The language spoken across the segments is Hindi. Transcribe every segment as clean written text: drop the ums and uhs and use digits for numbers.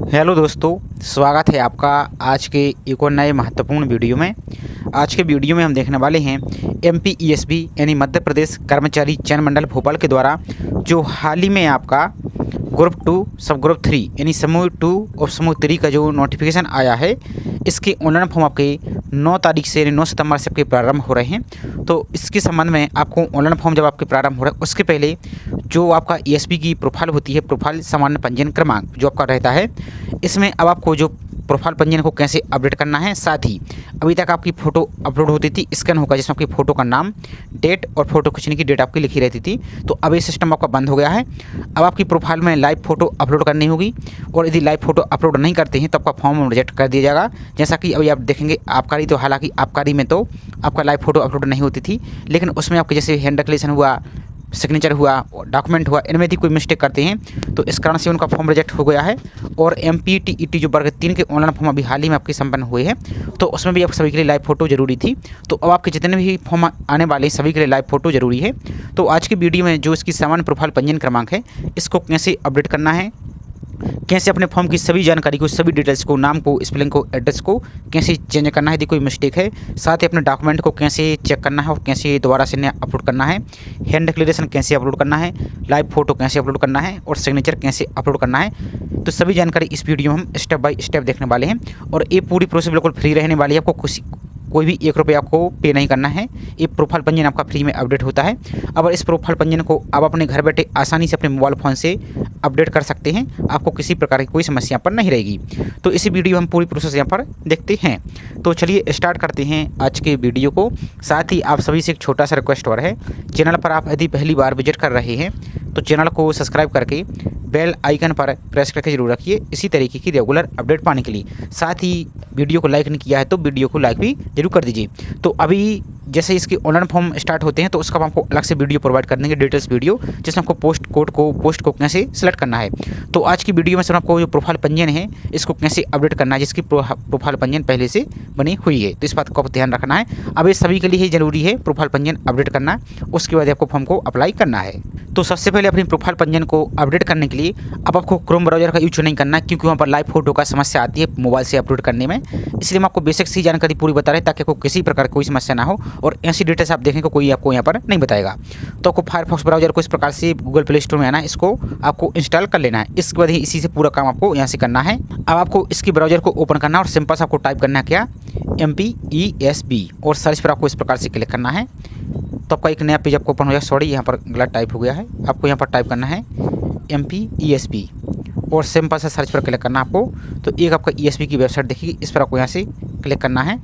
हेलो दोस्तों, स्वागत है आपका आज के एक और नए महत्वपूर्ण वीडियो में। आज के वीडियो में हम देखने वाले हैं MPESB यानी मध्य प्रदेश कर्मचारी चयन मंडल भोपाल के द्वारा जो हाल ही में आपका ग्रुप 2 सब ग्रुप 3 यानी समूह 2 और समूह 3 का जो नोटिफिकेशन आया है, इसके ऑनलाइन फॉर्म आपके 9 तारीख से यानी 9 सितंबर से आपके प्रारंभ हो रहे हैं। तो इसके संबंध में आपको ऑनलाइन फॉर्म जब आपके प्रारंभ हो रहा है उसके पहले जो आपका ESB की प्रोफाइल होती है, प्रोफाइल सामान्य पंजीयन क्रमांक जो आपका रहता है, इसमें अब आपको जो प्रोफाइल पंजीयन को कैसे अपडेट करना है, साथ ही अभी तक आपकी फ़ोटो अपलोड होती थी स्कैन होकर, जिसमें आपकी फ़ोटो का नाम, डेट और फोटो खींचने की डेट आपकी लिखी रहती थी। तो अब ये सिस्टम आपका बंद हो गया है। अब आपकी प्रोफाइल में लाइव फ़ोटो अपलोड करनी होगी और यदि लाइव फ़ोटो अपलोड नहीं करते हैं तो आपका फॉर्म रिजेक्ट कर दिया जाएगा। जैसा कि अभी आप देखेंगे आबकारी, तो हालांकि आबकारी में तो आपका लाइव फ़ोटो अपलोड नहीं होती थी, लेकिन उसमें आपके जैसे हैंड डिक्लेरेशन हुआ, सिग्नेचर हुआ, डॉक्यूमेंट हुआ, इनमें यदि कोई मिस्टेक करते हैं तो इस कारण से उनका फॉर्म रिजेक्ट हो गया है। और MPTET जो वर्ग 3 के ऑनलाइन फॉर्म अभी हाल ही में आपके संपन्न हुए हैं, तो उसमें भी आप सभी के लिए लाइव फ़ोटो जरूरी थी। तो अब आपके जितने भी फॉर्म आने वाले हैं सभी के लिए लाइव फ़ोटो जरूरी है। तो आज की वीडियो में जो इसकी सामान्य प्रोफाइल पंजीयन क्रमांक है, इसको कैसे अपडेट करना है, कैसे अपने फॉर्म की सभी जानकारी को, सभी डिटेल्स को, नाम को, स्पेलिंग को, एड्रेस को कैसे चेंज करना है यदि कोई मिस्टेक है, साथ ही अपने डॉक्यूमेंट को कैसे चेक करना है और कैसे दोबारा से नया अपलोड करना है, हैंड डिक्लेरेशन कैसे अपलोड करना है, लाइव फोटो कैसे अपलोड करना है और सिग्नेचर कैसे अपलोड करना है, तो सभी जानकारी इस वीडियो में हम स्टेप बाय स्टेप देखने वाले हैं। और ये पूरी प्रोसेस बिल्कुल फ्री रहने वाली है। आपको कोई भी 1 रुपये आपको पे नहीं करना है। ये प्रोफाइल पंजीयन आपका फ्री में अपडेट होता है। अब इस प्रोफाइल पंजीयन को आप अपने घर बैठे आसानी से अपने मोबाइल फ़ोन से अपडेट कर सकते हैं। आपको किसी प्रकार की कोई समस्या पर नहीं रहेगी। तो इसी वीडियो हम पूरी प्रोसेस यहाँ पर देखते हैं। तो चलिए स्टार्ट करते हैं आज के वीडियो को। साथ ही आप सभी से एक छोटा सा रिक्वेस्ट और है, चैनल पर आप यदि पहली बार विजिट कर रहे हैं तो चैनल को सब्सक्राइब करके बेल आइकन पर प्रेस करके जरूर रखिए इसी तरीके की रेगुलर अपडेट पाने के लिए। साथ ही वीडियो को लाइक नहीं किया है तो वीडियो को लाइक भी जरूर कर दीजिए। तो अभी जैसे इसके ऑनलाइन फॉर्म स्टार्ट होते हैं तो उसका हम आपको अलग से वीडियो प्रोवाइड कर देंगे, डिटेल्स वीडियो, जिसमें आपको पोस्ट को कैसे सिलेक्ट करना है। तो आज की वीडियो में सिर्फ आपको जो प्रोफाइल पंजीयन है इसको कैसे अपडेट करना है, जिसकी प्रोफाइल पंजीयन पहले से बनी हुई है, तो इस बात को आपको ध्यान रखना है। अब ये सभी के लिए ही जरूरी है प्रोफाइल पंजीयन अपडेट करना, उसके बाद आपको फॉर्म को अप्लाई करना है। तो सबसे पहले अपनी प्रोफाइल पंजीयन को अपडेट करने के लिए अब आपको क्रोम ब्राउज़र का यूज नहीं करना, क्योंकि वहाँ पर लाइव फोटो का समस्या आती है मोबाइल से अपलोड करने में। इसलिए हम आपको बेसिक सी जानकारी पूरी बता रहे हैं ताकि आपको किसी प्रकार कोई समस्या ना हो और ऐसी डिटेल्स आप देखें को कोई आपको यहाँ पर नहीं बताएगा। तो आपको फायरफॉक्स ब्राउज़र को इस प्रकार से गूगल प्ले स्टोर में आना है, इसको आपको इंस्टॉल कर लेना है। इसके बाद ही इसी से पूरा काम आपको यहाँ से करना है। अब आपको इसकी ब्राउज़र को ओपन करना है और सिंपल से आपको टाइप करना है क्या, MPESB, और सर्च पर आपको इस प्रकार से क्लिक करना है। तो आपका एक नया पेज आपको ओपन हो जाएगा। सॉरी, यहाँ पर गलत टाइप हो गया है। आपको यहाँ पर टाइप करना है MPESB और सिंपल से सर्च पर क्लिक करना है आपको। तो एक आपका ESB की वेबसाइट देखिए, इस पर आपको यहाँ से क्लिक करना है।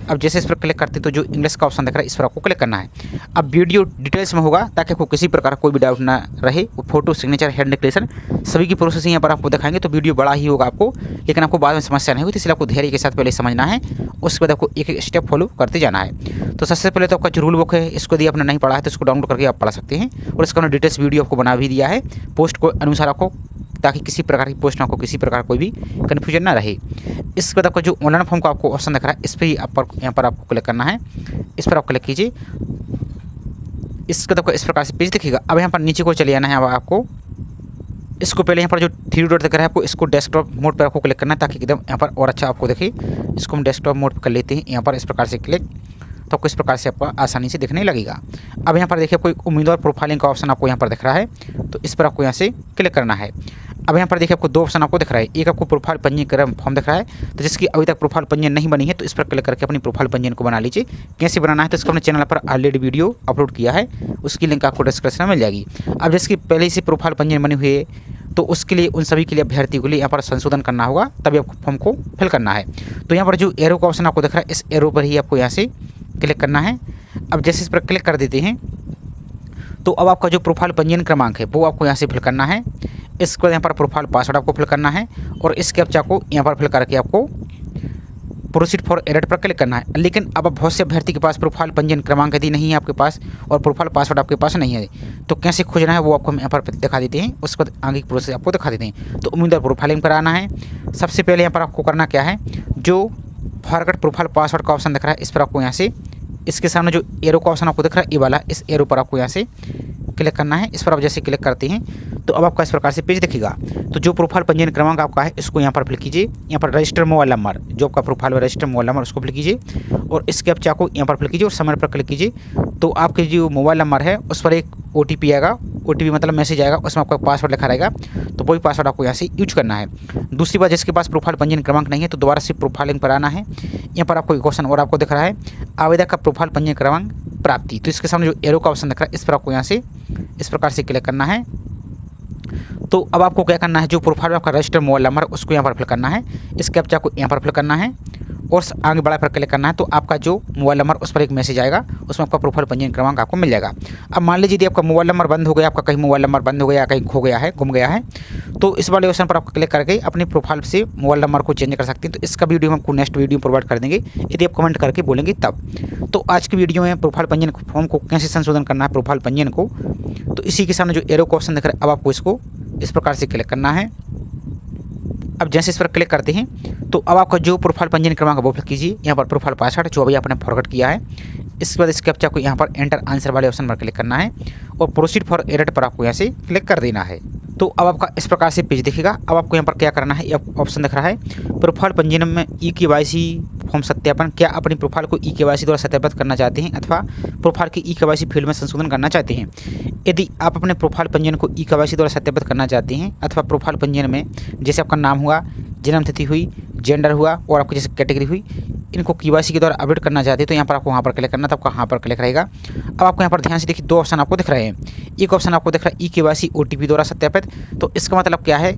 अब जैसे इस पर क्लिक करते तो जो इंग्लिश का ऑप्शन दिख रहा है इस पर आपको क्लिक करना है। अब वीडियो डिटेल्स में होगा ताकि आपको किसी प्रकार का कोई भी डाउट ना रहे। फोटो, सिग्नेचर, हैंड डिक्लेरेशन सभी की प्रोसेसिंग यहाँ पर आपको दिखाएंगे। तो वीडियो बड़ा ही होगा आपको, लेकिन आपको बाद में समस्या नहीं होती, इसलिए आपको धैर्य के साथ पहले समझना है, उसके बाद आपको एक एक स्टेप फॉलो करते जाना है। तो सबसे पहले तो आपका जो रूल बुक है, इसको यदि आपने नहीं पढ़ा है तो इसको डाउनलोड करके आप पढ़ सकते हैं। और इसका डिटेल्स वीडियो आपको बना भी दिया है पोस्ट को अनुसार आपको, ताकि किसी प्रकार की पोस्ट में आपको किसी प्रकार कोई भी कन्फ्यूजन ना रहे। इसके बाद आपको जो ऑनलाइन फॉर्म का आपको ऑप्शन दिख रहा है इस पर यहाँ पर आपको क्लिक करना है। इस पर आप क्लिक कीजिए। इसके बाद आपको इस प्रकार से पेज दिखेगा। अब यहाँ पर नीचे को चले आना है। अब आपको इसको पहले यहाँ पर जो 3 डॉट दिख रहा है आपको इसको डेस्कटॉप मोड पर आपको क्लिक करना है, ताकि एकदम यहाँ पर और अच्छा आपको दिखे। इसको हम डेस्कटॉप मोड पर कर लेते हैं। यहाँ पर इस प्रकार से क्लिक, तो आपको इस प्रकार से आपको आसानी से दिखने लगेगा। अब यहाँ पर देखिए आपको एक उम्मीदवार प्रोफाइलिंग का ऑप्शन आपको यहाँ पर दिख रहा है, तो इस पर आपको यहाँ से क्लिक करना है। अब यहाँ पर देखिए आपको 2 ऑप्शन आपको दिख रहा है। एक आपको प्रोफाइल पंजीकरण फॉर्म दिख रहा है, तो जिसकी अभी तक प्रोफाइल पंजीयन नहीं बनी है तो इस पर क्लिक करके अपनी प्रोफाइल पंजीयन को बना लीजिए। कैसे बनाना है तो इसको अपने चैनल पर ऑलरेडी वीडियो अपलोड किया है, उसकी लिंक आपको डिस्क्रिप्शन में मिल जाएगी। अब जिसकी पहले से प्रोफाइल पंजीयन बनी हुई है तो उसके लिए, उन सभी के लिए, अभ्यर्थियों के लिए यहाँ पर संशोधन करना होगा, तभी आपको फॉर्म को फिल करना है। तो यहाँ पर जो एरो का ऑप्शन आपको दिख रहा है इस एरो पर ही आपको यहाँ से क्लिक करना है। अब जैसे इस पर क्लिक कर देते हैं तो अब आपका जो प्रोफाइल पंजीयन क्रमांक है वो आपको यहाँ से फिल करना है। इसके बाद यहाँ पर प्रोफाइल पासवर्ड आपको फिल करना है और इस कैप्चा को यहाँ पर फिल करके आपको प्रोसीड फॉर एडिट पर क्लिक करना है। लेकिन अब बहुत से अभ्यर्थी के पास प्रोफाइल पंजीयन क्रमांक यदि नहीं है आपके पास और प्रोफाइल पासवर्ड आपके पास नहीं है, तो कैसे खोजना है वो आपको हम यहाँ पर दिखा देते हैं। उसके बाद आगे की प्रोसेस आपको दिखा देते हैं। तो उम्मीदवार प्रोफाइलिंग कराना है। सबसे पहले यहाँ पर आपको करना क्या है, जो फॉरगेट प्रोफाइल पासवर्ड का ऑप्शन दिख रहा है इस पर आपको यहाँ से, इसके सामने जो एरो का ऑप्शन आपको दिख रहा है ये वाला, इस एरो पर आपको यहाँ से क्लिक करना है। इस पर आप जैसे क्लिक करते हैं तो अब आपका इस प्रकार से पेज दिखेगा। तो जो प्रोफाइल पंजीयन क्रमांक आपका है इसको यहाँ पर फिल कीजिए। यहाँ पर रजिस्टर मोबाइल नंबर, जो आपका प्रोफाइल में रजिस्टर मोबाइल नंबर उसको फिल कीजिए और इसके आप चाको यहाँ पर फिल कीजिए और समय पर क्लिक कीजिए। तो आपके जो मोबाइल नंबर है उस पर एक OTP आएगा। OTP मतलब मैसेज आएगा, उसमें आपका पासवर्ड लिखा रहेगा। तो वही पासवर्ड आपको यहाँ से यूज करना है। दूसरी बात, जिसके पास प्रोफाइल पंजीयन क्रमांक नहीं है तो दोबारा से प्रोफाइलिंग पर आना है। यहाँ पर आपको एक क्वेश्चन और आपको दिख रहा है, आवेदक का प्रोफाइल पंजीयन क्रमांक प्राप्ति। तो इसके सामने जो एरो का ऑप्शन दिख रहा है इस पर आपको यहाँ से इस प्रकार से क्लिक करना है। तो अब आपको क्या करना है, जो प्रोफाइल में आपका रजिस्टर मोबाइल नंबर उसको यहाँ पर फिल करना है। इस कैप्चा को यहाँ पर फिल करना है और आगे बढ़ा पर क्लिक करना है। तो आपका जो मोबाइल नंबर उस पर एक मैसेज आएगा, उसमें आपका प्रोफाइल पंजीयन क्रमांक आपको मिल जाएगा। अब मान लीजिए यदि आपका मोबाइल नंबर बंद हो गया, आपका कहीं मोबाइल नंबर बंद हो गया, कहीं खो गया है, गुम गया है, तो इस वाले ऑप्शन पर आपको क्लिक करके अपने प्रोफाइल से मोबाइल नंबर को चेंज कर सकते हैं। तो इसका वीडियो हम आपको नेक्स्ट वीडियो प्रोवाइड कर देंगे यदि आप कमेंट करके बोलेंगे तब। तो आज की वीडियो में प्रोफाइल पंजीयन फॉर्म को कैसे संशोधन करना है, प्रोफाइल पंजीयन को, तो इसी के सामने जो एरो का ऑप्शन दिख रहा है अब आपको इसको इस प्रकार से क्लिक करना है। अब जैसे इस पर क्लिक करते हैं तो अब आपका जो प्रोफाइल पंजीयन क्रमांक वो फिल कीजिए। यहाँ पर प्रोफाइल पासवर्ड जो अभी आपने फॉरवर्ड किया है, इसके बाद इस कैप्चा को यहाँ पर एंटर आंसर वाले ऑप्शन पर क्लिक करना है और प्रोसीड फॉर एडिट पर आपको यहाँ से क्लिक कर देना है। तो अब आपका इस प्रकार से पेज दिखेगा। अब आपको यहाँ पर क्या करना है, ऑप्शन दिख रहा है प्रोफाइल पंजीयन में eKYC फॉर्म सत्यापन। क्या अपनी प्रोफाइल को eKYC द्वारा सत्यापित करना चाहते हैं अथवा प्रोफाइल की eKYC फील्ड में संशोधन करना चाहते हैं? यदि आप अपने प्रोफाइल पंजीयन को eKYC द्वारा सत्यापित करना चाहते हैं अथवा प्रोफाइल पंजीयन में जैसे आपका नाम हुआ, जन्म तिथि हुई, जेंडर हुआ और आपकी जैसे कैटेगरी हुई, इनको KYC के द्वारा अपडेट करना चाहते हैं तो यहाँ पर आपको वहाँ पर क्लिक करना, तो आपका यहाँ पर क्लिक रहेगा। अब आपको यहाँ पर ध्यान से देखिए दो ऑप्शन आपको दिख रहे हैं। एक ऑप्शन आपको दिख रहा है eKYC OTP द्वारा सत्यापित। तो इसका मतलब क्या है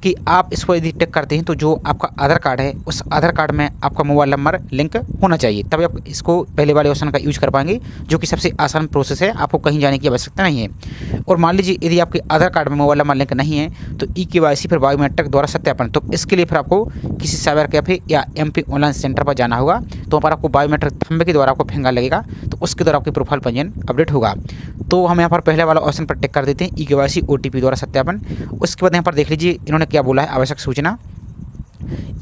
कि आप इसको यदि टिक करते हैं तो जो आपका आधार कार्ड है उस आधार कार्ड में आपका मोबाइल नंबर लिंक होना चाहिए, तभी आप इसको पहले वाले ऑप्शन का यूज कर पाएंगे, जो कि सबसे आसान प्रोसेस है, आपको कहीं जाने की आवश्यकता नहीं है। और मान लीजिए यदि आपके आधार कार्ड में मोबाइल नंबर लिंक नहीं है तो eKYC फिर बायोमेट्रिक द्वारा सत्यापन, तो इसके लिए फिर आपको किसी साइबर कैफे या MP ऑनलाइन सेंटर पर जाना होगा। तो वहाँ पर आपको बायोमेट्रिक थंबे के द्वारा आपको फिंगर लगेगा, तो उसके द्वारा आपकी प्रोफाइल पंजीयन अपडेट होगा। तो हम यहाँ पर पहले वाला ऑप्शन पर टिक कर देते हैं eKYC OTP द्वारा सत्यापन। उसके बाद यहाँ पर देख लीजिए इन्होंने क्या बोला है, आवश्यक सूचना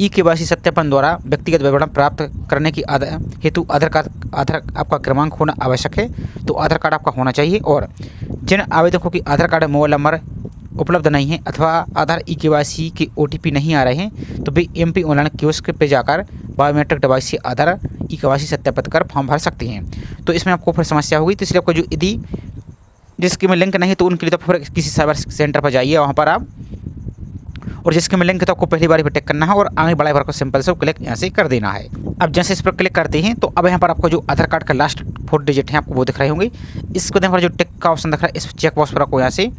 eKYC सत्यापन द्वारा व्यक्तिगत विवरण प्राप्त करने की हेतु आधार आपका क्रमांक होना आवश्यक है। तो आधार कार्ड आपका होना चाहिए और जिन आवेदकों की आधार कार्ड मोबाइल नंबर उपलब्ध नहीं है अथवा आधार eKYC के OTP नहीं आ रहे हैं तो वे MP ऑनलाइन कियोस्क पे जाकर बायोमेट्रिक डिवाइस से आधार eKYC सत्यापित कर फॉर्म भर सकते हैं। तो इसमें आपको फिर समस्या होगी, तो इसलिए आपको जो यदि जिसके में लिंक नहीं है तो उनके लिए तो फिर किसी साइबर सेंटर पर जाइए वहाँ पर आप, और जिसके में लिंक है तो आपको पहली बार पर टिक करना है और आगे बढ़ा भर को सिंपल से क्लिक यहाँ से कर देना है। अब जैसे इस पर क्लिक करते हैं तो अब यहाँ पर आपको जो आधार कार्ड का लास्ट 4 डिजिट है आपको वो दिख रहे होंगे। इसको यहाँ पर जो टिक का ऑप्शन दिख रहा है इस चेक बॉक्स पर आपको यहाँ से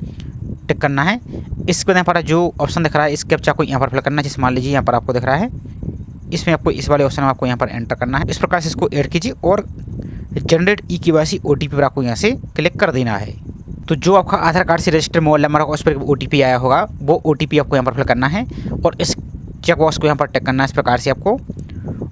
टिक करना है। इसके बाद यहाँ पर जो ऑप्शन दिख रहा है इस कैप्चा को यहाँ पर फिल करना है। जैसे मान लीजिए यहाँ पर आपको दिख रहा है, इसमें आपको इस वाले ऑप्शन में आपको यहाँ पर एंटर करना है। इस प्रकार से इसको ऐड कीजिए और जनरेट eKYC OTP पर आपको यहाँ से क्लिक कर देना है। तो जो आपका आधार कार्ड से रजिस्टर्ड मोबाइल नंबर होगा उस पर OTP आया होगा, वो OTP आपको यहाँ पर फिल करना है और इस चेक बॉक्स को यहाँ पर टिक करना है इस प्रकार से आपको,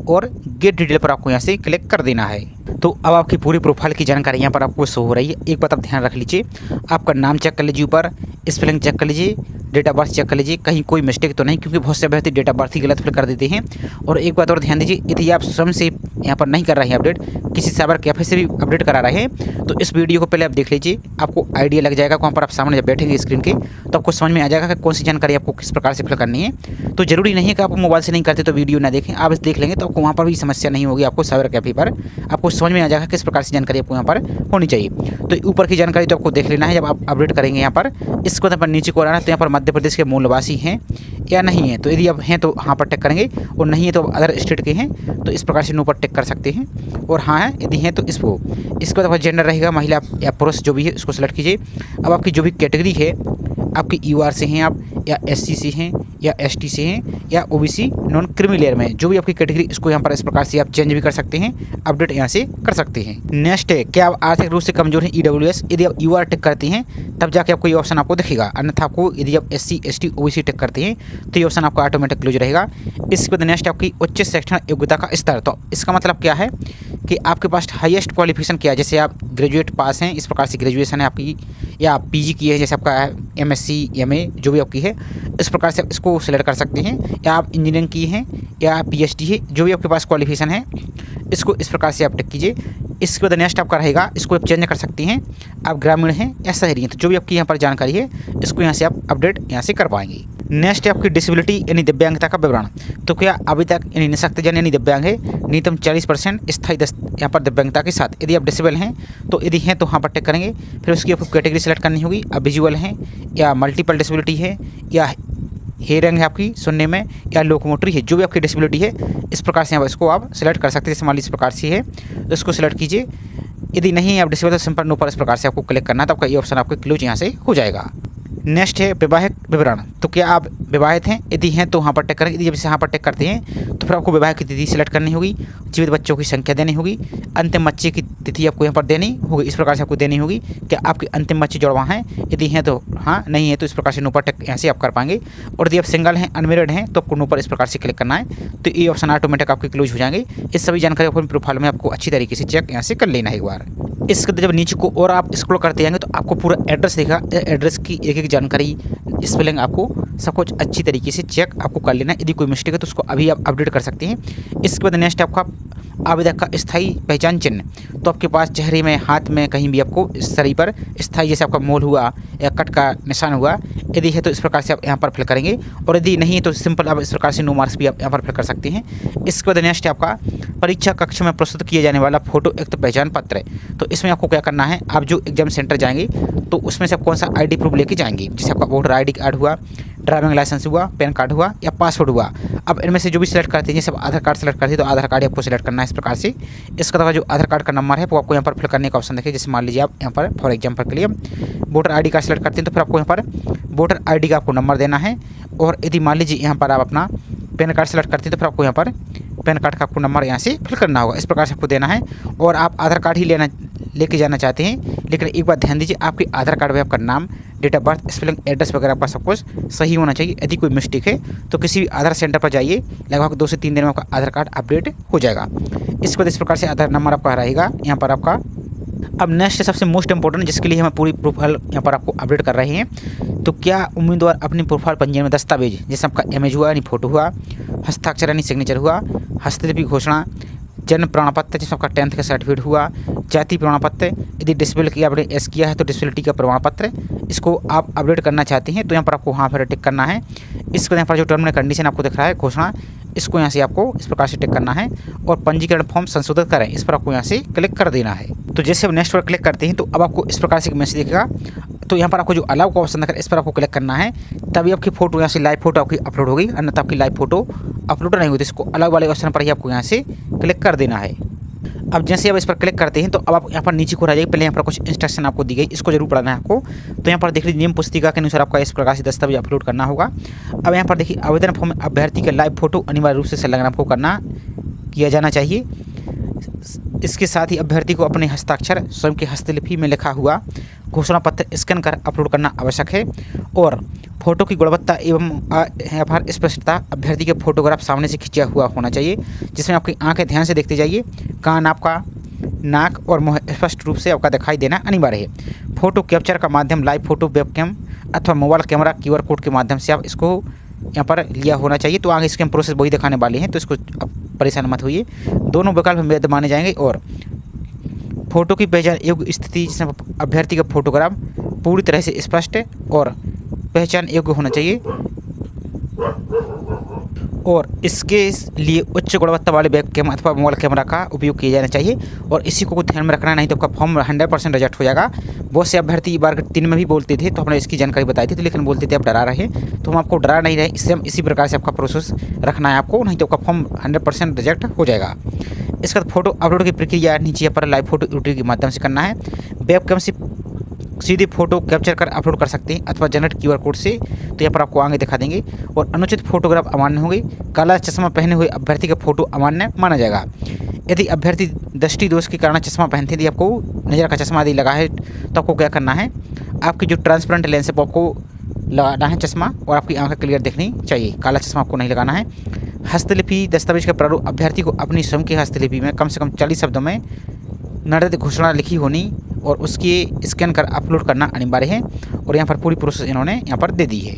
और गेट डिटेल पर आपको यहाँ से क्लिक कर देना है। तो अब आपकी पूरी प्रोफाइल की जानकारी यहाँ पर आपको शो हो रही है। एक बात आप ध्यान रख लीजिए, आपका नाम चेक कर लीजिए, ऊपर स्पेलिंग चेक कर लीजिए, डेट ऑफ बर्थ चेक कर लीजिए, कहीं कोई मिस्टेक तो नहीं, क्योंकि बहुत से अभ्यर्थी डेट ऑफ बर्थ ही गलत फिल कर देते हैं। और एक बात और ध्यान दीजिए, यदि आप स्वयं से यहाँ पर नहीं कर रहे हैं अपडेट, किसी साइबर कैफे से भी अपडेट करा रहे हैं तो इस वीडियो को पहले आप देख लीजिए, आपको आइडिया लग जाएगा। वहाँ पर आप सामने जब बैठेंगे स्क्रीन के तो आपको समझ में आ जाएगा कि कौन सी जानकारी आपको किस प्रकार से फिल करनी है। तो ज़रूरी नहीं है कि आप मोबाइल से नहीं करते तो वीडियो ना देखें, आप देख लेंगे तो आपको वहाँ पर भी समस्या नहीं होगी। आपको साइबर कैफे पर आपको समझ में आ जाएगा किस प्रकार से जानकारी आपको यहाँ पर होनी चाहिए। तो ऊपर की जानकारी तो आपको देख लेना है जब आप अपडेट करेंगे। यहाँ पर इसको यहाँ पर नीचे को आना है, तो यहाँ पर मध्य प्रदेश के मूलवासी हैं या नहीं है, तो यदि आप हैं तो यहाँ पर टिक करेंगे और नहीं है तो अदर स्टेट के हैं तो इस प्रकार से नो पर टिक कर सकते हैं, और हाँ है यदि हैं तो इसको बाद जेंडर रहेगा महिला या पुरुष जो भी है उसको सेलेक्ट कीजिए। अब आपकी जो भी कैटेगरी है, आपकी UR से हैं आप या SC से हैं या ST से हैं या OBC नॉन क्रीमी लेयर में, जो भी आपकी कैटेगरी इसको यहाँ पर इस प्रकार से आप चेंज भी कर सकते हैं, अपडेट यहाँ से कर सकते हैं। नेक्स्ट है, क्या आप आर्थिक रूप से कमजोर हैं EWS, यदि आप UR टिक करते हैं तब जाके आपको ये ऑप्शन आपको दिखेगा, अन्यथा आपको यदि आप SC ST OBC टिक करते हैं तो ये ऑप्शन आपका ऑटोमेटिक क्लोज रहेगा। इसके बाद नेक्स्ट आपकी उच्च शैक्षणिक योग्यता का स्तर, तो इसका मतलब क्या है कि आपके पास हाईएस्ट क्वालिफिकेशन क्या है, जैसे आप ग्रेजुएट पास हैं इस प्रकार से ग्रेजुएशन है आपकी, या आप PG की है जैसे आपका MSc MA जो भी आपकी है, इस प्रकार से आप इसको सेलेक्ट कर सकते हैं, या आप इंजीनियरिंग की हैं या PhD है, जो भी आपके पास क्वालिफिकेशन है इसको इस प्रकार से आप टिक कीजिए। इसके बाद नेक्स्ट आपका रहेगा, इसको आप चेंज कर सकती हैं, आप ग्रामीण हैं या शहरी हैं, तो जो भी आपकी यहाँ पर जानकारी है इसको यहाँ से आप अपडेट यहाँ से कर पाएंगे। नेक्स्ट है आपकी डिसेबिलिटी यानी दिव्यांगता का विवरण। तो क्या अभी तक यानी निःशक्तजन यानी दिव्यांग है, न्यूनतम 40% स्थायी यहाँ पर दिव्यांगता के साथ यदि आप डिसेबल हैं, तो यदि हैं तो वहाँ पर टिक करेंगे। फिर उसकी आपको कैटेगरी सेलेक्ट करनी होगी, आप विजुअल हैं या मल्टीपल डिसेबिलिटी है या हेयरिंग है आपकी सुनने में या लोकोमोटरी है, जो भी आपकी डिसेबिलिटी है इस प्रकार से इसको आप सेलेक्ट कर सकते हैं। जैसे मान लीजिए इस प्रकार से है तो इसको सेलेक्ट कीजिए। यदि नहीं है आप डिसेबल तो सिंपल नो पर इस प्रकार से आपको क्लिक करना है, तो आपका ये ऑप्शन आपको क्लोज यहाँ से हो जाएगा। नेक्स्ट है वैवाहिक विवरण। तो क्या आप विवाहित हैं, यदि हैं तो वहाँ पर टिक करेंगे। यदि जब यहाँ पर टिक करते हैं तो फिर आपको विवाह की तिथि सेलेक्ट करनी होगी, जीवित बच्चों की संख्या देनी होगी, अंतिम बच्चे की तिथि आपको यहाँ पर देनी होगी, इस प्रकार से आपको देनी होगी। क्या आपके अंतिम बच्चे जुड़वा हैं, यदि हैं तो हाँ, नहीं है तो इस प्रकार से नो पर टिक यहाँ से आप कर पाएंगे। और यदि आप सिंगल हैं अनमेरिड हैं तो आपको नो पर इस प्रकार से क्लिक करना है, तो ये ऑप्शन ऑटोमेटिक आपके क्लोज हो जाएंगे। इस सभी जानकारी अपने प्रोफाइल में आपको अच्छी तरीके से चेक यहाँ से कर लेना है एक बार। इसके जब नीचे को और आप स्क्रॉल करते जाएंगे तो आपको पूरा एड्रेस देगा, एड्रेस की एक एक जानकारी स्पेलिंग आपको सब कुछ अच्छी तरीके से चेक आपको कर लेना है। यदि कोई मिस्टेक है तो उसको अभी आप अपडेट कर सकते हैं। इसके बाद नेक्स्ट आपका आवेदक का स्थायी पहचान चिन्ह। तो आपके पास चेहरे में, हाथ में, कहीं भी आपको इस शरीर पर स्थायी जैसे आपका मोल हुआ या कट का निशान हुआ, यदि है तो इस प्रकार से आप यहाँ पर फिल करेंगे, और यदि नहीं है तो सिंपल आप इस प्रकार से नो मार्क्स भी आप यहाँ पर फिल कर सकते हैं। इसके बाद नेक्स्ट आपका परीक्षा कक्ष में प्रस्तुत किया जाने वाला फोटो युक्त पहचान पत्र है। तो इसमें आपको क्या करना है, आप जो एग्जाम सेंटर जाएंगे तो उसमें से आप कौन सा ID प्रूफ लेके जाएंगे, जैसे आपका वोटर ID कार्ड हुआ, ड्राइविंग लाइसेंस हुआ, पैन कार्ड हुआ या पासपोर्ट हुआ। अब इनमें से जो भी सिलेक्ट करते हैं, जैसे आधार कार्ड सेलेक्ट करते हैं तो आधार कार्ड आपको सिलेक्ट करना है इस प्रकार से। इसके अलावा जो आधार कार्ड का नंबर है वो आपको यहाँ पर फिल करने का ऑप्शन देखिए। जैसे मान लीजिए आप यहाँ पर फॉर एग्जाम्पल के लिए वोटर ID कार्ड सेलेक्ट करते हैं तो फिर आपको यहाँ पर वोटर ID का आपको नंबर देना है। और यदि मान लीजिए यहाँ पर आप अपना पैन कार्ड सेलेक्ट करते हैं तो फिर आपको यहाँ पर पैन कार्ड का आपको नंबर यहाँ से फिल करना होगा, इस प्रकार से आपको देना है। और आप आधार कार्ड ही लेके जाना चाहते हैं, लेकिन एक बात ध्यान दीजिए, आपके आधार कार्ड में आपका नाम, date of birth, spelling, address वगैरह आपका सब कुछ सही होना चाहिए। यदि कोई मिस्टेक है तो किसी भी आधार सेंटर पर जाइए, लगभग 2 से 3 दिन में आपका आधार कार्ड अपडेट हो जाएगा। इसके बाद इस प्रकार से आधार नंबर आपका रहेगा यहाँ पर आपका। अब नेक्स्ट सबसे मोस्ट इंपॉर्टेंट, जिसके लिए हम पूरी प्रोफाइल यहाँ पर आपको अपडेट कर रहे हैं। तो क्या उम्मीदवार अपनी प्रोफाइल पंजीयन में दस्तावेज जैसे आपका इमेज हुआ यानी फोटो हुआ, हस्ताक्षर यानी सिग्नेचर हुआ, हस्तलिपि घोषणा, जन्म प्रमाण पत्र जिसमें आपका 10th का सर्टिफिकेट हुआ, जाति प्रमाण पत्र, यदि डिसेबल की आपने एस किया है तो डिसेबिलिटी का प्रमाण पत्र, इसको आप अपडेट करना चाहते हैं तो यहाँ पर आपको वहाँ पर टिक करना है। इसके यहाँ पर जो टर्म एंड कंडीशन आपको दिख रहा है घोषणा, इसको यहाँ से आपको इस प्रकार से टिक करना है। और पंजीकरण फॉर्म संशोधित करें, इस पर आपको यहाँ से क्लिक कर देना है। तो जैसे आप नेक्स्ट पर क्लिक करते हैं तो अब आपको इस प्रकार से मैसेज दिखेगा। तो यहाँ पर आपको जो अलाउ का ऑप्शन दिख रहा है इस पर आपको क्लिक करना है, तभी आपकी फोटो यहाँ से लाइव फोटो आपकी अपलोड होगी, अन्यथा आपकी लाइव फोटो अपलोड नहीं होती। इसको अलाउ वाले ऑप्शन पर ही आपको यहाँ से क्लिक कर देना है। अब जैसे आप इस पर क्लिक करते हैं तो अब आप यहाँ पर नीचे को रह जाइए। पहले यहाँ पर कुछ इंस्ट्रक्शन आपको दी गई, इसको जरूर पढ़ना है आपको। तो यहाँ पर देख लीजिए, नियम पुस्तिका के अनुसार आपका इस प्रकार से दस्तावेज अपलोड करना होगा। अब यहाँ पर देखिए, आवेदन फॉर्म में अभ्यर्थी का लाइव फोटो अनिवार्य रूप से संलग्न आपको किया जाना चाहिए। इसके साथ ही अभ्यर्थी को अपने हस्ताक्षर स्वयं की हस्तलिपि में लिखा हुआ घोषणा पत्र स्कैन कर अपलोड करना आवश्यक है। और फोटो की गुणवत्ता एवं यहाँ पर स्पष्टता, अभ्यर्थी के फोटोग्राफ सामने से खींचा हुआ होना चाहिए, जिसमें आपकी आंखें ध्यान से देखते जाइए, कान आपका, नाक और मुंह स्पष्ट रूप से आपका दिखाई देना अनिवार्य है। फोटो कैप्चर का माध्यम लाइव फोटो वेबकैम अथवा मोबाइल कैमरा QR कोड के माध्यम से आप इसको यहाँ पर लिया होना चाहिए। तो आगे इसके हम प्रोसेस वही दिखाने वाले हैं, तो इसको परेशान मत होइए, दोनों विकल्प वैध माने जाएंगे। और फोटो की पहचान योग्य स्थिति, जिसमें अभ्यर्थी का फोटोग्राफ पूरी तरह से स्पष्ट और पहचान योग्य होना चाहिए, और इसके लिए उच्च गुणवत्ता वाले वेबकैम अथवा मोबाइल कैमरा का उपयोग किया जाना चाहिए। और इसी को ध्यान में रखना, नहीं तो आपका फॉर्म 100% रिजेक्ट हो जाएगा। बहुत से अभ्यर्थी बार 3 में भी बोलते थे तो हमने इसकी जानकारी बताई थी, तो लेकिन बोलते थे आप डरा रहे, तो हम आपको डरा नहीं रहे। इससे हम इसी प्रकार से आपका प्रोसेस रखना है आपको, नहीं तो आपका फॉर्म 100% रिजेक्ट हो जाएगा। इसके बाद फोटो अपलोड की प्रक्रिया नीचे पर लाइव फोटो एडिटिंग के माध्यम से करना है। वेबकैम से सीधे फोटो कैप्चर कर अपलोड कर सकते हैं अथवा जनरेट QR कोड से, तो यहाँ पर आपको आगे दिखा देंगे। और अनुचित फोटोग्राफ अमान्य होंगे। काला चश्मा पहने हुए अभ्यर्थी का फोटो अमान्य माना जाएगा। यदि अभ्यर्थी दृष्टि दोष के कारण चश्मा पहनते हैं, यदि आपको नज़र का चश्मा यदि लगा है तो आपको क्या करना है, आपकी जो ट्रांसपेरेंट लेंस है वो आपको लगाना है चश्मा, और आपकी आंखें क्लियर दिखनी चाहिए, काला चश्मा आपको नहीं लगाना है। हस्तलिपि दस्तावेज का प्रारूप, अभ्यर्थी को अपनी स्वयं की हस्तलिपि में कम से कम 40 शब्दों में निर्धारित घोषणा लिखी होनी और उसकी स्कैन कर अपलोड करना अनिवार्य है। और यहाँ पर पूरी प्रोसेस इन्होंने यहाँ पर दे दी है।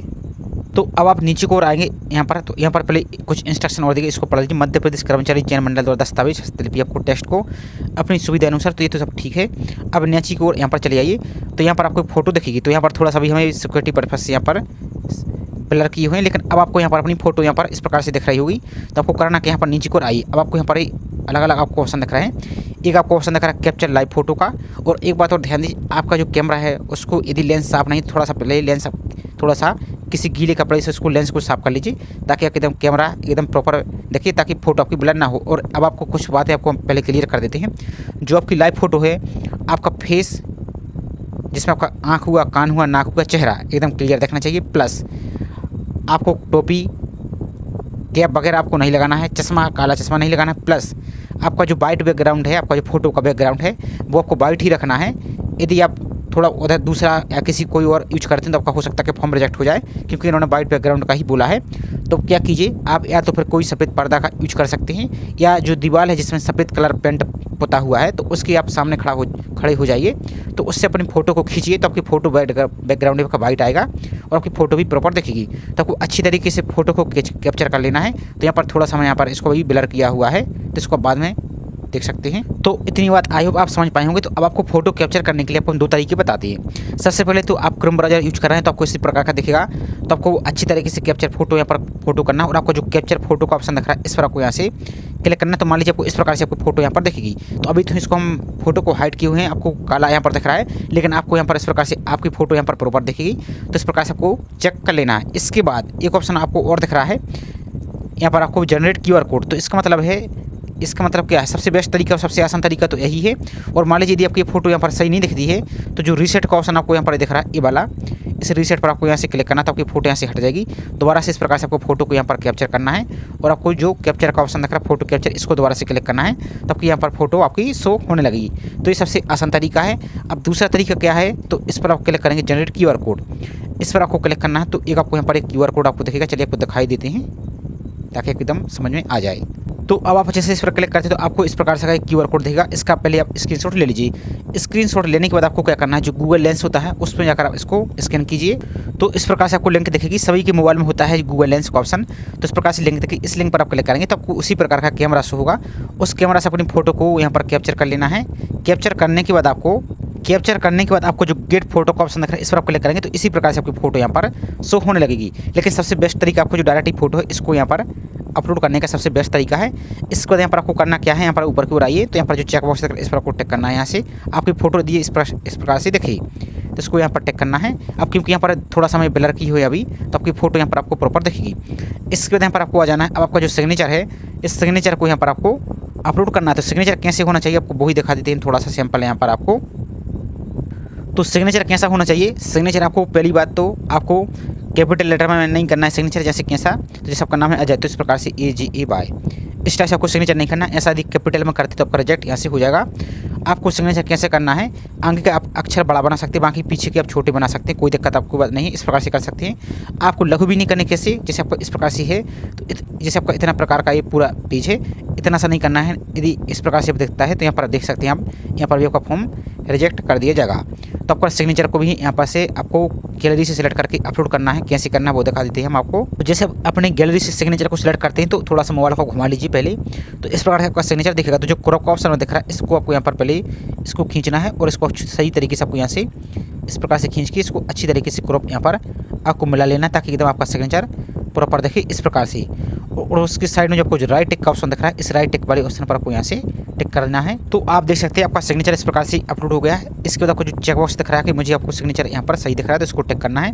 तो अब आप नीचे को और आएंगे यहाँ पर, तो यहाँ पर पहले कुछ इंस्ट्रक्शन और देंगे, इसको पढ़ लीजिए। मध्य प्रदेश कर्मचारी चयन मंडल द्वारा दस्तावेज हस्तलिपि आपको टेस्ट को अपनी सुविधा अनुसार, तो ये तो सब ठीक है। अब नीचे की ओर यहाँ पर चले आइए, तो यहाँ पर आपको फोटो दिखेगी, तो यहाँ पर थोड़ा सा भी हमें सिक्योरिटी पर्पज से यहाँ पर ब्लर किए हुए हैं, लेकिन अब आपको यहाँ पर अपनी फोटो यहाँ पर इस प्रकार से दिख रही होगी। तो आपको करना कि यहाँ पर नीचे को आइए, अब आपको यहाँ पर अलग अलग आपको ऑप्शन दिख रहे हैं। एक आपको ऑप्शन दिख रहा है कैप्चर लाइव फोटो का, और एक बात और ध्यान दीजिए, आपका जो कैमरा है उसको यदि लेंस साफ नहीं, थोड़ा सा पहले लेंस थोड़ा सा किसी गीले कपड़े से उसको लेंस को साफ कर लीजिए, ताकि आप एकदम कैमरा एकदम प्रॉपर देखिए, ताकि फोटो आपकी ब्लर ना हो। और अब आपको कुछ बातें आपको पहले क्लियर कर देते हैं। जो आपकी लाइव फोटो है, आपका फेस जिसमें आपका आँख हुआ, कान हुआ, नाक हुआ, चेहरा एकदम क्लियर देखना चाहिए। प्लस आपको टोपी कैप वगैरह आपको नहीं लगाना है, चश्मा काला चश्मा नहीं लगाना है। प्लस आपका जो वाइट बैकग्राउंड है, आपका जो फोटो का बैकग्राउंड है वो आपको वाइट ही रखना है। यदि आप थोड़ा उधर दूसरा या किसी कोई और यूज करते हैं तो आपका हो सकता है कि फॉर्म रिजेक्ट हो जाए, क्योंकि इन्होंने वाइट बैकग्राउंड का ही बोला है। तो क्या कीजिए आप, या तो फिर कोई सफ़ेद पर्दा का यूज कर सकते हैं, या जो दीवार है जिसमें सफ़ेद कलर पेंट पुता हुआ है, तो उसके आप सामने खड़े हो जाइए, तो उससे अपनी फ़ोटो को खींचिए, तो आपकी फ़ोटो बैकग्राउंड आपका वाइट आएगा और आपकी फ़ोटो भी प्रॉपर दिखेगी। तो आपको अच्छी तरीके से फ़ोटो को कैप्चर कर लेना है। तो यहाँ पर थोड़ा सा मैं यहाँ पर इसको भी ब्लर किया हुआ है, तो इसको बाद में देख सकते हैं। तो इतनी बात आई होप आप समझ पाए होंगे। तो अब आपको फोटो कैप्चर करने के लिए आपको दो तरीके बताते हैं। सबसे पहले तो आप क्रोम ब्राउज़र यूज कर रहे हैं तो आपको इसी प्रकार का दिखेगा, तो आपको अच्छी तरीके से कैप्चर फोटो यहाँ पर फोटो करना, और आपको जो कैप्चर फोटो का ऑप्शन दिख रहा है इस पर आपको यहाँ से क्लिक करना। तो मान लीजिए आपको इस प्रकार से आपको फोटो यहाँ पर दिखेगी। तो अभी तो इसको हम फोटो को हाइड किए हुए हैं, आपको काला यहाँ पर दिख रहा है, लेकिन आपको यहाँ पर इस प्रकार से आपकी फोटो यहाँ पर प्रॉपर दिखेगी। तो इस प्रकार से आपको चेक कर लेना है। इसके बाद एक ऑप्शन आपको और दिख रहा है, यहाँ पर आपको जनरेट QR कोड। तो इसका मतलब क्या है, सबसे बेस्ट तरीका और सबसे आसान तरीका तो यही है। और मान लीजिए यदि आपकी फ़ोटो यहाँ पर सही नहीं दिखती है, तो जो रीसेट का ऑप्शन आपको यहाँ पर दिख रहा है ये वाला, इस रीसेट पर आपको यहाँ से क्लिक करना, तो आपकी फ़ोटो यहाँ से हट जाएगी। दोबारा से इस प्रकार से आपको फ़ोटो को यहाँ पर कैप्चर करना है, और आपको जो कैप्चर का ऑप्शन दिख रहा है फोटो कैप्चर, इसको दोबारा से क्लिक करना है, तो आपकी यहाँ पर फोटो आपकी शो होने लगेगी। तो ये सबसे आसान तरीका है। अब दूसरा तरीका क्या है, तो इस पर आप क्लिक करेंगे जनरेट QR कोड, इस पर आपको क्लिक करना है। तो एक आपको यहाँ पर एक QR कोड आपको दिखेगा, चलिए आपको दिखाई देते हैं ताकि एकदम समझ में आ जाए। तो अब आप जैसे इस पर क्लिक करते हैं तो आपको इस प्रकार से एक QR कोड देगा। इसका पहले आप स्क्रीनशॉट ले लीजिए। स्क्रीनशॉट लेने के बाद आपको क्या करना है, जो गूगल लेंस होता है उसमें जाकर आप इसको स्कैन कीजिए। तो इस प्रकार से आपको लिंक दिखेगी, सभी के मोबाइल में होता है गूगल लेंस का ऑप्शन। तो इस प्रकार से लिंक दिखेगी, इस लिंक पर आप क्लिक करेंगे तो आपको उसी प्रकार का कैमरा शो होगा। उस कैमरा से अपनी फ़ोटो को यहाँ पर कैप्चर कर लेना है। कैप्चर करने के बाद आपको जो गेट फोटो का ऑप्शन दिख रहा है इस पर आप क्लिक करेंगे तो इसी प्रकार से आपकी फ़ोटो यहाँ पर शो होने लगेगी। लेकिन सबसे बेस्ट तरीका आपको जो डायरेक्ट फ़ोटो है इसको यहाँ पर अपलोड करने का सबसे बेस्ट तरीका है। इसके बाद यहाँ पर आपको करना क्या है, यहाँ पर ऊपर की ओर आइए, तो यहाँ पर जो चेक बॉक्स है इस पर आपको टिक करना है। यहाँ से आपकी फ़ोटो दी इस प्रकार से दिखेगी, तो इसको यहाँ पर टिक करना है। अब क्योंकि यहाँ पर थोड़ा सा मैं ब्लर की हुई अभी, तो आपकी फ़ोटो यहाँ पर आपको प्रॉपर दिखेगी। इसके बाद यहाँ पर आपको आ जाना है। अब आपका जो सिग्नेचर है, इस सिग्नेचर को यहाँ पर आपको अपलोड करना है। तो सिग्नेचर कैसे होना चाहिए आपको वही दिखा देते हैं, थोड़ा सा सैंपल यहाँ पर आपको। तो सिग्नेचर कैसा होना चाहिए, सिग्नेचर आपको पहली बात तो आपको कैपिटल लेटर में नहीं करना है सिग्नेचर। जैसे कैसा, तो जैसे आपका नाम है अजय, तो इस प्रकार से AJAY इस टाइप से आपको सिग्नेचर नहीं करना। ऐसा यदि कैपिटल में करते तो आपका रिजेक्ट यहाँ से हो जाएगा। आपको सिग्नेचर कैसे करना है, आगे का आप अक्षर बड़ा बना सकते हैं, बाकी पीछे के आप छोटे बना सकते हैं, कोई दिक्कत आपको बात नहीं, इस प्रकार से कर सकते हैं। आपको लघु भी नहीं करने कैसे, जैसे आपको इस प्रकार से है, तो जैसे आपका इतना प्रकार का ये पूरा पेज है, इतना सा नहीं करना है। यदि इस प्रकार से दिखता है तो यहाँ पर देख सकते हैं आप, यहाँ पर भी आपका फॉर्म रिजेक्ट कर दिया जाएगा। तो आपका सिग्नेचर को भी यहाँ पर से आपको गैलरी से सिलेक्ट करके अपलोड करना है। कैसे करना है वो दिखा देते हैं हम आपको। तो जैसे अपने गैलरी से सिग्नेचर को सिलेक्ट करते हैं तो थोड़ा सा मोबाइल को घुमा लीजिए पहले, तो इस प्रकार से आपका सिग्नेचर दिखेगा। तो जो क्रॉप का ऑप्शन दिख रहा है इसको आपको यहाँ पर पहले इसको खींचना है, और इसको सही तरीके से आपको यहाँ से इस प्रकार से खींच के इसको अच्छी तरीके से क्रॉप यहाँ पर आपको मिला लेना, ताकि एकदम आपका सिग्नेचर प्रॉपर दिखे इस प्रकार से। और उसकी साइड में जो आपको जो राइट टिक का ऑप्शन दिख रहा है, इस राइट टिक वाले ऑप्शन पर आपको यहाँ से टिक करना है। तो आप देख सकते हैं आपका सिग्नेचर इस प्रकार से अपलोड हो गया है। इसके बाद आपको जो चेक बॉक्स दिख रहा है कि मुझे आपको सिग्नेचर यहाँ पर सही दिख रहा है, तो इसको टिक करना है।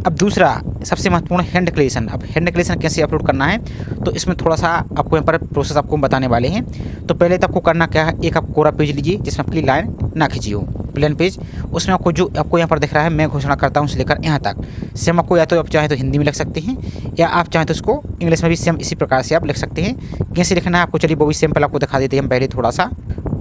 अब दूसरा सबसे महत्वपूर्ण हैंड क्लेशन। अब हैंड क्लेशन कैसे अपलोड करना है, तो इसमें थोड़ा सा आपको यहाँ पर प्रोसेस आपको बताने वाले हैं। तो पहले तो आपको करना क्या है, एक आप कोरा पेज लीजिए जिसमें आपकी लाइन ना खींची हो, प्लेन पेज। उसमें आपको जो आपको यहाँ पर दिख रहा है मैं घोषणा करता हूँ से लेकर यहाँ तक, सेम आपको या तो आप चाहे तो हिंदी में लिख सकते हैं, या आप चाहें तो उसको इंग्लिश में भी सेम इसी प्रकार से आप लिख सकते हैं। कैसे लिखना है आपको चलिए वो भी सिंपल आपको दिखा देते हैं हम पहले थोड़ा सा।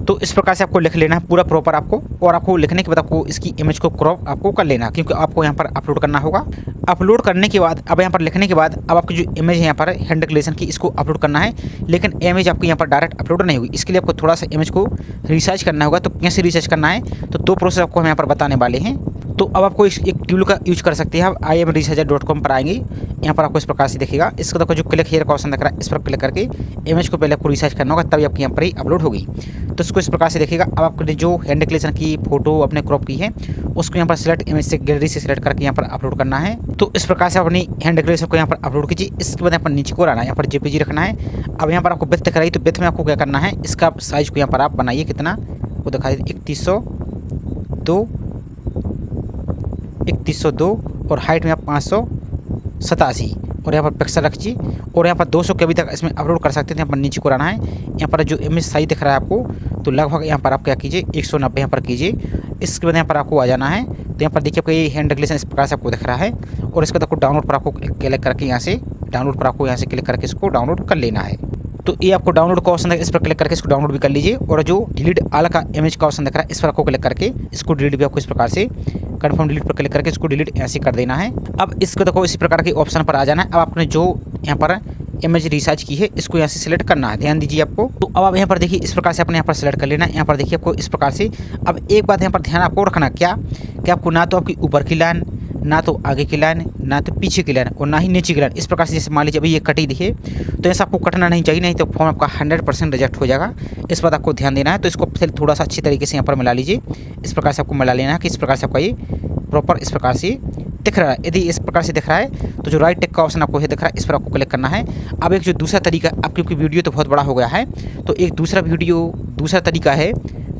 तो इस प्रकार से आपको लिख लेना है पूरा प्रॉपर आपको, और आपको लिखने के बाद आपको इसकी इमेज को क्रॉप आपको कर लेना, क्योंकि आपको यहाँ पर अपलोड करना होगा। अपलोड करने के बाद अब यहाँ पर लिखने के बाद अब आपकी जो इमेज है यहाँ पर हैंड क्लेशन की, इसको अपलोड करना है। लेकिन इमेज आपको यहाँ पर डायरेक्ट अपलोड नहीं होगी, इसके लिए आपको थोड़ा सा इमेज को रिसर्च करना होगा। तो कैसे रिसर्च करना है, तो दो प्रोसेस आपको हम यहाँ पर बताने वाले हैं। तो अब आपको एक टूल का यूज कर सकते हैं। आप imresearcher.com पर आएंगे, यहाँ पर आपको इस प्रकार से दिखेगा। इसको देखो जो क्लिक हेयर का ऑप्शन दिख रहा है, इस पर क्लिक करके इमेज को पहले आपको रिसर्च करना होगा, तभी आपकी यहाँ पर ही अपलोड होगी। तो इसको इस प्रकार से देखेगा। अब आपने जो हैंड डिक्लेरेशन की फोटो अपने क्रॉप की है उसको यहाँ पर सिलेक्ट इमेज से गैलरी से सिलेक्ट करके यहाँ पर अपलोड करना है। तो इस प्रकार से अपनी हैंड डिक्लेरेशन को यहाँ पर अपलोड कीजिए। इसके बाद यहाँ पर नीचे को आना है, यहाँ पर जेपीजी रखना है। अब यहाँ पर आपको विड्थ दिख रही है, तो विड्थ में आपको क्या करना है, इसका साइज को यहाँ पर आप बनाइए, कितना वो दिखाई 3102 और हाइट में आप 587 और यहाँ पर पिक्सल रखिए और यहाँ पर 200 के अभी तक इसमें अपलोड कर सकते थे। यहाँ पर नीचे को रहना है, यहाँ पर जो इमेज साइज दिख रहा है आपको, तो लगभग यहाँ पर आप क्या कीजिए 190 यहाँ पर कीजिए। इसके बाद यहाँ पर आपको आ जाना है, तो यहाँ पर देखिए आपको ये हैंड डिक्लेरेशन इस प्रकार से आपको दिख रहा है। और इसके बाद आपको डाउनलोड पर आपको क्लिक करके यहाँ से डाउनलोड पर आपको यहाँ से क्लिक करके इसको डाउनलोड कर लेना है। तो ये आपको डाउनलोड का ऑप्शन है, इस पर क्लिक करके इसको डाउनलोड भी कर लीजिए। और जो डिलीट ऑल का इमेज का ऑप्शन दिख रहा है, इस पर आपको क्लिक करके इसको डिलीट भी आपको इस प्रकार से कन्फर्म डिलीट पर क्लिक करके इसको डिलीट ऐसे कर देना है। अब इसको देखो इसी प्रकार के ऑप्शन पर आ जाना है। अब आपने जो यहाँ पर इमेज रिसर्च की है इसको यहाँ से सिलेक्ट करना है, ध्यान दीजिए आपको। तो अब आप यहाँ पर देखिए इस प्रकार से अपने यहाँ पर सिलेक्ट कर लेना है। यहाँ पर देखिए आपको इस प्रकार से। अब एक बात यहाँ पर ध्यान आपको रखना, क्या कि आपको ना तो आपकी ऊपर की लाइन, ना तो आगे की लाइन, ना तो पीछे की लाइन और ना ही नीचे की लाइन, इस प्रकार से जैसे मान लीजिए अभी ये कटी दिखे, तो ऐसा आपको कटना नहीं चाहिए, नहीं तो फॉर्म आपका 100% रिजेक्ट हो जाएगा। इस बात आपको ध्यान देना है। तो इसको फिर थोड़ा सा अच्छी तरीके से यहाँ पर मिला लीजिए। इस प्रकार से आपको मिला लेना है कि इस प्रकार से आपका ये प्रॉपर इस प्रकार से दिख रहा है। यदि इस प्रकार से दिख रहा है तो जो राइट टिक का ऑप्शन आपको ये दिख रहा है, इस पर आपको क्लिक करना है। अब एक जो दूसरा तरीका, अब क्योंकि वीडियो तो बहुत बड़ा हो गया है, तो एक दूसरा तरीका है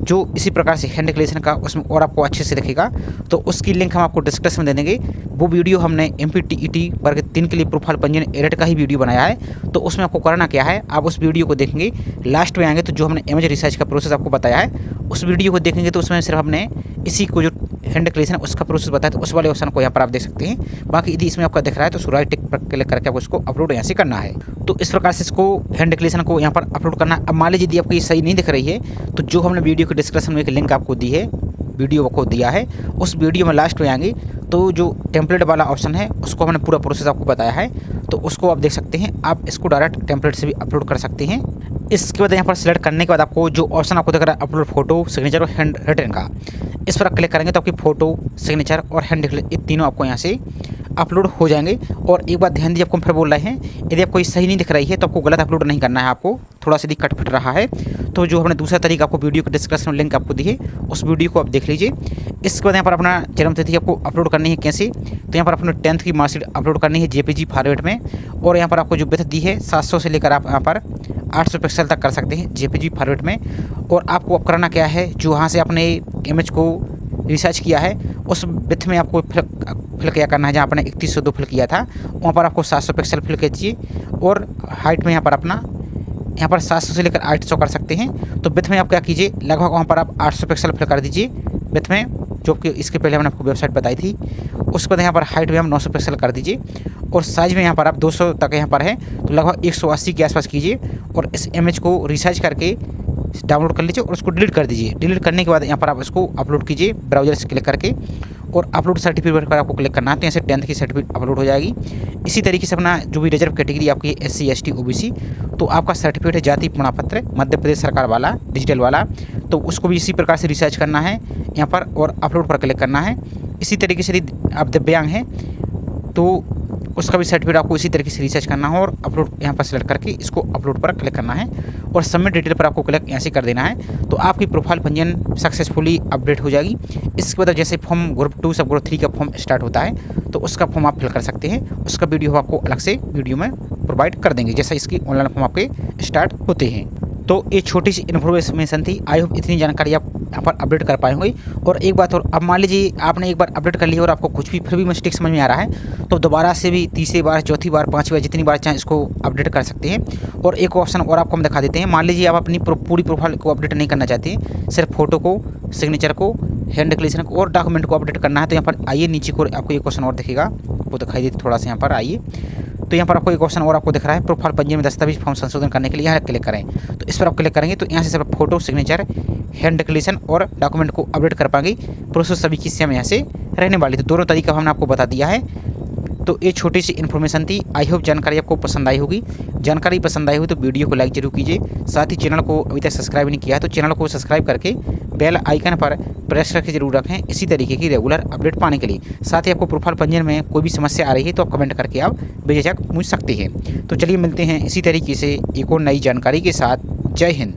जो इसी प्रकार से हैंड डिक्लेरेशन का, उसमें और आपको अच्छे से दिखेगा। तो उसकी लिंक हम आपको डिस्क्रिप्शन में दे देंगे। वो वीडियो हमने MPTET वर्ग 3 के लिए प्रोफाइल पंजीयन एडिट का ही वीडियो बनाया है। तो उसमें आपको करना क्या है, आप उस वीडियो को देखेंगे, लास्ट में आएंगे तो जो हमने इमेज रिसर्च का प्रोसेस आपको बताया है उस वीडियो को देखेंगे, तो उसमें सिर्फ हमने इसी को जो हैंड डिक्लेरेशन उसका प्रोसेस बताया, तो उस वाले ऑप्शन को यहाँ पर आप देख सकते हैं। बाकी यदि इसमें आपका दिख रहा है तो राइट टिक पर क्लिक करके आपको इसको अपलोड यहाँ से करना है। तो इस प्रकार से इसको हैंड डिक्लेरेशन को यहाँ पर अपलोड करना है। अब मान लीजिए यदि आपको ये सही नहीं दिख रही है, तो जो हमने वीडियो के डिस्क्रिप्शन में एक लिंक आपको दी है, वीडियो को दिया है, उस वीडियो में लास्ट में आएंगे तो जो टेम्पलेट वाला ऑप्शन है उसको हमने पूरा प्रोसेस आपको बताया है, तो उसको आप देख सकते हैं। आप इसको डायरेक्ट टेम्पलेट से भी अपलोड कर सकते हैं। इसके बाद यहाँ पर सिलेक्ट करने के बाद आपको जो ऑप्शन आपको दिख रहा है अपलोड फोटो, सिग्नेचर और हैंड रिटन का, इस पर क्लिक करेंगे तो आपकी फ़ोटो, सिग्नेचर और हैंड ये तीनों आपको यहाँ से अपलोड हो जाएंगे। और एक बात ध्यान दीजिए, आपको फिर बोल रहे हैं यदि आपको सही नहीं दिख रही है तो आपको गलत अपलोड नहीं करना है। आपको थोड़ा सा कट फिट रहा है तो जो हमने दूसरा तरीका आपको वीडियो के डिस्क्रिप्शन में लिंक आपको दी है उस वीडियो को आप देख लीजिए। इसके बाद यहाँ पर अपना जन्म तिथि आपको अपलोड करनी है। कैसे, तो यहाँ पर अपने 10th की मार्कशीट अपलोड करनी है JPG फॉर्मेट में। और यहाँ पर आपको जो विड्थ दी है 700 से लेकर आप यहाँ पर 800 पिक्सल तक कर सकते हैं JPG फॉर्मेट में। और आपको अब करना क्या है, जो वहाँ से अपने इमेज को रिसर्च किया है उस विड्थ में आपको फिल क्या करना है, जहाँ आपने 3102 फिल किया था वहाँ पर आपको 700 पिक्सल फिल कीजिए। और हाइट में यहाँ पर अपना 700 से लेकर 800 कर सकते हैं। तो विड्थ में आप क्या कीजिए, लगभग वहाँ पर आप 800 पिक्सल फिल कर दीजिए विड्थ में, जो कि इसके पहले हमने आपको वेबसाइट बताई थी। उसके बाद यहाँ पर हाइट में हम 900 पिक्सल कर दीजिए। और साइज़ में यहाँ पर आप 200 तक यहाँ पर है, तो लगभग 180 के आसपास कीजिए। और इस इमेज को रिसर्च करके डाउनलोड कर लीजिए और उसको डिलीट कर दीजिए। डिलीट करने के बाद यहाँ पर आप इसको अपलोड कीजिए ब्राउज़र से क्लिक करके, और अपलोड सर्टिफिकेट पर आपको क्लिक करना है, तो यहाँ से 10th की सर्टिफिकेट अपलोड हो जाएगी। इसी तरीके से अपना जो भी रिजर्व कैटेगरी आपकी SC ST OBC, तो आपका सर्टिफिकेट है जाति प्रमाण पत्र मध्य प्रदेश सरकार वाला डिजिटल वाला, तो उसको भी इसी प्रकार से रिसर्च करना है यहाँ पर और अपलोड पर क्लिक करना है। इसी तरीके से यदि आप दिव्यांग हैं तो उसका भी सर्टिफिकेट आपको इसी तरीके से रिसर्च करना है और अपलोड यहाँ पर सेलेक्ट करके इसको अपलोड पर क्लिक करना है और सबमिट डिटेल पर आपको क्लिक यहाँ से कर देना है। तो आपकी प्रोफाइल पंजीयन सक्सेसफुली अपडेट हो जाएगी। इसके बाद जैसे फॉर्म ग्रुप 2 सब ग्रुप 3 का फॉर्म स्टार्ट होता है तो उसका फॉर्म आप फिल कर सकते हैं। उसका वीडियो आपको अलग से वीडियो में प्रोवाइड कर देंगे जैसा इसकी ऑनलाइन फॉर्म आपके स्टार्ट होते हैं। तो ये छोटी सी इन्फॉर्मेशन थी। आई होप इतनी जानकारी आप यहाँ पर अपडेट कर पाए होंगे। और एक बात और, अब मान लीजिए आपने एक बार अपडेट कर लिया और आपको कुछ भी फिर भी मिस्टेक समझ में आ रहा है तो दोबारा से भी तीसरी बार, चौथी बार, 5वीं बार, जितनी बार चाहें इसको अपडेट कर सकते हैं। और एक ऑप्शन और आपको हम दिखा देते हैं। मान लीजिए आप अपनी पूरी प्रोफाइल को अपडेट नहीं करना चाहते, सिर्फ फोटो को, सिग्नेचर को, हैंड डिक्लेरेशन को और डॉक्यूमेंट को अपडेट करना है, तो यहाँ पर आइए नीचे को आपको एक क्वेश्चन और दिखेगा, वो दिखाई देती थोड़ा सा। यहाँ पर आइए तो यहाँ पर आपको एक क्वेश्चन और आपको दिख रहा है, प्रोफाइल पंजीयन में दस्तावेज फॉर्म संशोधन करने के लिए यहाँ क्लिक करें। तो इस पर आप क्लिक करेंगे तो यहाँ से सिर्फ फोटो, सिग्नेचर, हैंड डिक्लेरेशन और डॉक्यूमेंट को अपडेट कर पाएंगे। प्रोसेस सभी की सेम यहाँ से रहने वाली। तो दोनों तरीका हमने आपको बता दिया है। तो ये छोटी सी इन्फॉर्मेशन थी। आई होप जानकारी आपको पसंद आई होगी। जानकारी पसंद आई हो तो वीडियो को लाइक जरूर कीजिए। साथ ही चैनल को अभी तक सब्सक्राइब नहीं किया है तो चैनल को सब्सक्राइब करके बेल आइकन पर प्रेस करके जरूर रखें इसी तरीके की रेगुलर अपडेट पाने के लिए। साथ ही आपको प्रोफाइल पंजीयन में कोई भी समस्या आ रही है तो आप कमेंट करके आप बेझिझक पूछ सकते हैं। तो चलिए मिलते हैं इसी तरीके से एक और नई जानकारी के साथ। जय हिंद।